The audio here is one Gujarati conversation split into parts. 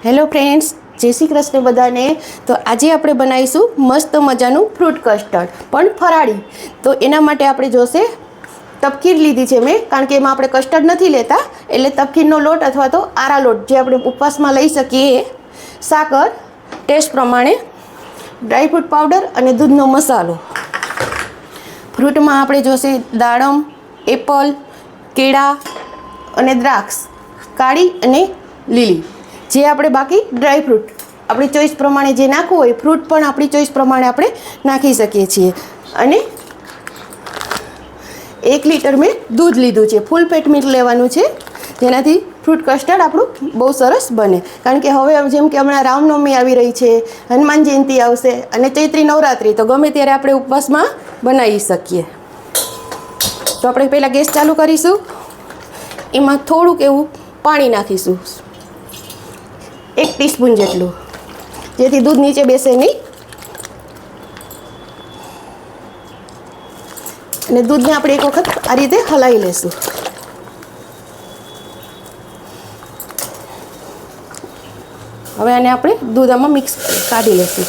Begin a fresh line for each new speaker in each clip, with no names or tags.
હેલો ફ્રેન્ડ્સ, જય શ્રી કૃષ્ણ બધાને. તો આજે આપણે બનાવીશું મસ્ત મજાનું ફ્રૂટ કસ્ટર્ડ, પણ ફરાળી. તો એના માટે આપણે જોશે તપકીર લીધી છે મેં, કારણ કે એમાં આપણે કસ્ટર્ડ નથી લેતા, એટલે તપકીરનો લોટ અથવા તો આરા લોટ જે આપણે ઉપવાસમાં લઈ શકીએ એ, સાકર ટેસ્ટ પ્રમાણે, ડ્રાયફ્રૂટ પાવડર અને દૂધનો મસાલો. ફ્રૂટમાં આપણે જોશે દાડમ, એપલ, કેળા અને દ્રાક્ષ, કાળી અને લીલી. જે આપણે બાકી ડ્રાયફ્રૂટ આપણી ચોઈસ પ્રમાણે જે નાખવું હોય, ફ્રૂટ પણ આપણી ચોઈસ પ્રમાણે આપણે નાખી શકીએ છીએ. અને 1 લીટર મેં દૂધ લીધું છે. ફૂલ પેટ મિલ્ક લેવાનું છે, જેનાથી ફ્રૂટ કસ્ટર્ડ આપણું બહુ સરસ બને. કારણ કે હવે જેમ કે હમણાં રામનવમી આવી રહી છે, હનુમાન જયંતિ આવશે અને ચૈત્રી નવરાત્રિ, તો ગમે ત્યારે આપણે ઉપવાસમાં બનાવી શકીએ. તો આપણે પહેલાં ગેસ ચાલુ કરીશું. એમાં થોડુંક એવું પાણી નાખીશું, 1 ટીસ્પૂન જેટલું, જેથી દૂધ નીચે બેસે નહીં. અને દૂધને આપણે એક વખત આ રીતે હલાવી લેશું. હવે આને આપણે દૂધ આમાં મિક્સ કાઢી લેશું.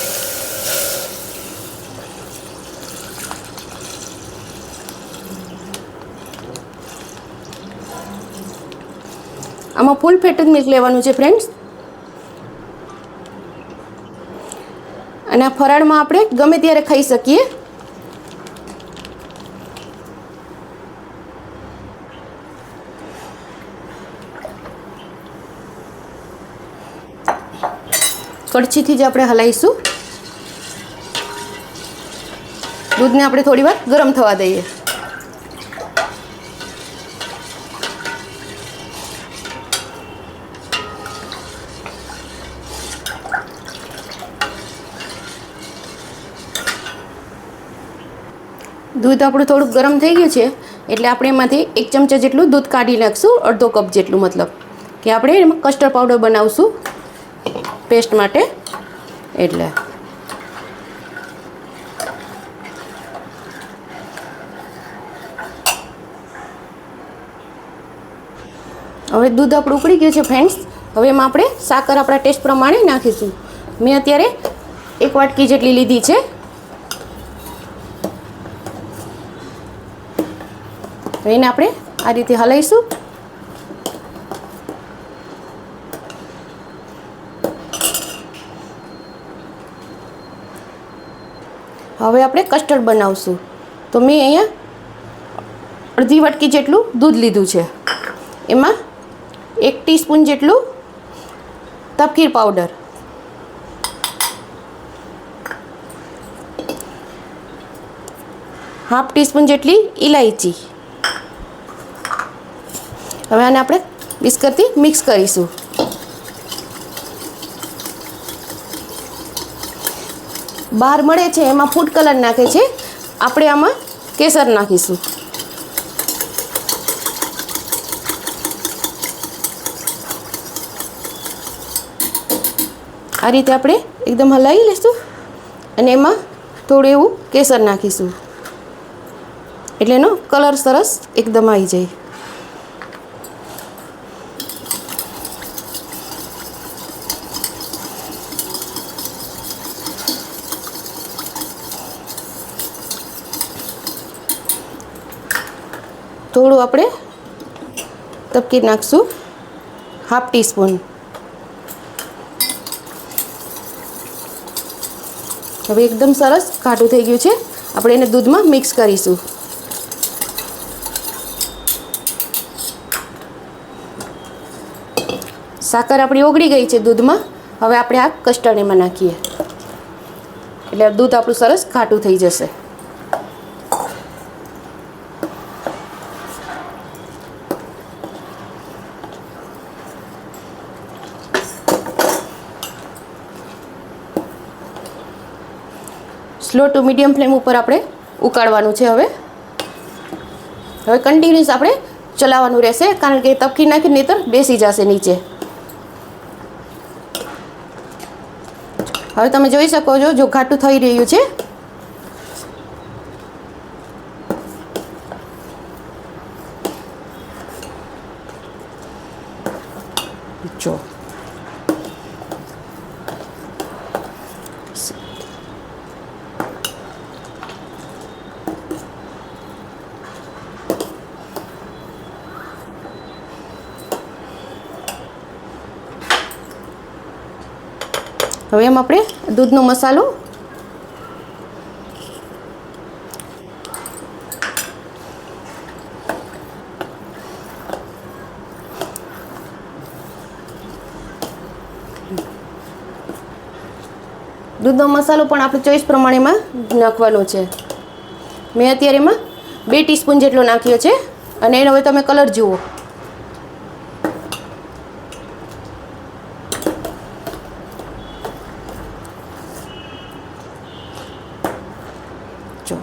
આમાં ફૂલ ફેટેડ મિલ્ક લેવાનું છે ફ્રેન્ડ્સ. અને આ ફરાળમાં આપણે ગમે ત્યારે ખાઈ શકીએ. કડછીથી જ આપણે હલાવીશું. દૂધને આપણે થોડી વાર ગરમ થવા દઈએ. દૂધ આપણું થોડુંક ગરમ થઈ ગયું છે, એટલે આપણે એમાંથી 1 ચમચા જેટલું દૂધ કાઢી નાખશું, અડધો કપ જેટલું, મતલબ કે આપણે એમાં કસ્ટર્ડ પાવડર બનાવશું પેસ્ટ માટે. એટલે હવે દૂધ આપણું ઉકળી ગયું છે ફ્રેન્ડ્સ. હવે એમાં આપણે સાકર આપણા ટેસ્ટ પ્રમાણે નાખીશું. મેં અત્યારે 1 વાટકી જેટલી લીધી છે. એને આપણે આ રીતે હલાવીશું. હવે આપણે કસ્ટર્ડ બનાવશું. તો મેં અહીંયા અડધી વાટકી જેટલું દૂધ લીધું છે. એમાં 1 ટીસ્પૂન જેટલું તપકીર પાવડર, ½ ટીસ્પૂન જેટલી ઇલાયચી. હવે આને આપણે વિસ્કરથી મિક્સ કરીશું. બહાર મળે છે એમાં ફૂડ કલર નાખે છે, આપણે આમાં કેસર નાખીશું. આ રીતે આપણે એકદમ હલાવી લઈશું અને એમાં થોડું એવું કેસર નાખીશું, એટલે એનો કલર સરસ એકદમ આવી જાય. થોડું આપણે તપકીર નાખશું, ½ ટીસ્પૂન. હવે એકદમ સરસ ઘાટું થઈ ગયું છે. આપણે એને દૂધમાં મિક્સ કરીશું. સાકર આપણી ઓગળી ગઈ છે દૂધમાં. હવે આપણે આ કસ્ટર્ડ એમાં નાખીએ, એટલે દૂધ આપણું સરસ ઘાટું થઈ જશે. સ્લો ટુ મીડિયમ ફ્લેમ ઉપર આપણે ઉકાળવાનું છે. હવે કન્ટિન્યુઅસ આપણે ચલાવવાનું રહેશે, કારણ કે તપકીર નાખીને નહીંતર બેસી જશે નીચે. હવે તમે જોઈ શકો છો, જો ઘાટું થઈ રહ્યું છે. જો હવે એમ આપણે દૂધનો મસાલો, દૂધનો મસાલો પણ આપણે ચોઈસ પ્રમાણેમાં નાખવાનો છે. મેં અત્યારે એમાં 2 ટીસ્પૂન જેટલો નાખ્યો છે અને એનો હવે તમે કલર જુઓ. જો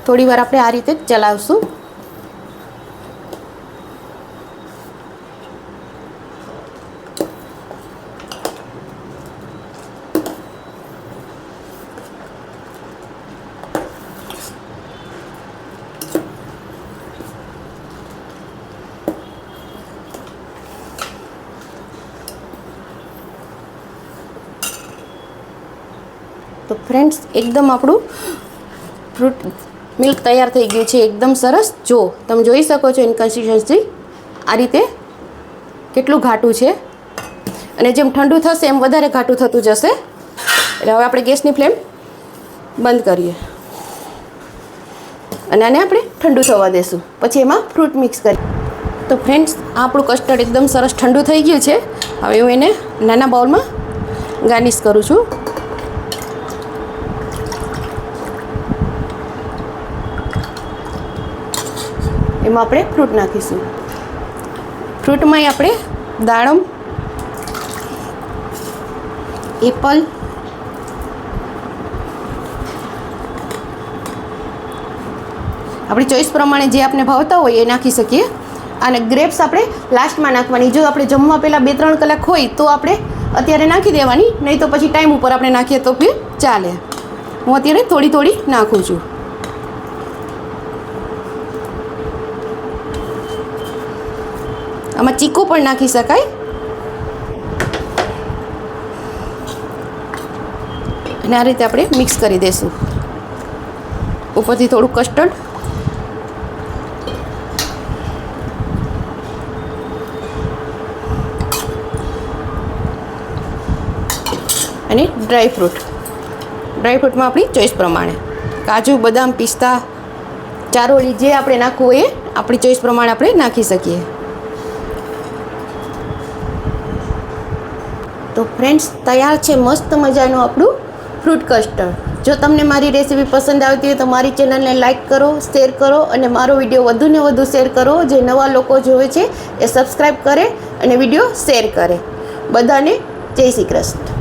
થોડી વાર આપણે આ રીતે જ ચલાવશું. તો ફ્રેન્ડ્સ એકદમ આપણું ફ્રૂટ મિલ્ક તૈયાર થઈ ગયું છે, એકદમ સરસ. જો તમે જોઈ શકો છો એની કન્સિસ્ટન્સી આ રીતે કેટલું ઘાટું છે અને જેમ ઠંડુ થશે એમ વધારે ઘાટું થતું જશે. એટલે હવે આપણે ગેસની ફ્લેમ બંધ કરીએ અને આને આપણે ઠંડુ થવા દેશું, પછી એમાં ફ્રૂટ મિક્સ કરીએ. તો ફ્રેન્ડ્સ આપણું કસ્ટર્ડ એકદમ સરસ ઠંડુ થઈ ગયું છે. હવે હું એને નાના બાઉલમાં ગાર્નિશ કરું છું. એમાં આપણે ફ્રૂટ નાખીશું. ફ્રૂટમાં આપણે દાડમ, એપલ, આપણી ચોઈસ પ્રમાણે જે આપણે ભાવતા હોય એ નાખી શકીએ. અને ગ્રેપ્સ આપણે લાસ્ટમાં નાખવાની. જો આપણે જમવા પહેલાં 2-3 કલાક હોય તો આપણે અત્યારે નાખી દેવાની, નહીં તો પછી ટાઈમ ઉપર આપણે નાખીએ તો બી ચાલે. હું અત્યારે થોડી થોડી નાખું છું. આમાં ચીકુ પણ નાખી શકાય. અને આ રીતે આપણે મિક્સ કરી દઈશું. ઉપરથી થોડું કસ્ટર્ડ અને ડ્રાયફ્રૂટમાં આપણી ચોઈસ પ્રમાણે કાજુ, બદામ, પિસ્તા, ચારોળી જે આપણે નાખવું હોય એ આપણી ચોઈસ પ્રમાણે આપણે નાખી શકીએ. તો ફ્રેન્ડ્સ તૈયાર છે મસ્ત મજાનું આપણું ફ્રૂટ કસ્ટર્ડ. જો તમને મારી રેસીપી પસંદ આવતી હોય તો મારી ચેનલને લાઇક કરો, શેર કરો અને મારો વિડીયો વધુને વધુ શેર કરો. જે નવા લોકો જોવે છે એ સબસ્ક્રાઈબ કરે અને વિડીયો શેર કરે. બધાને જય શ્રી કૃષ્ણ.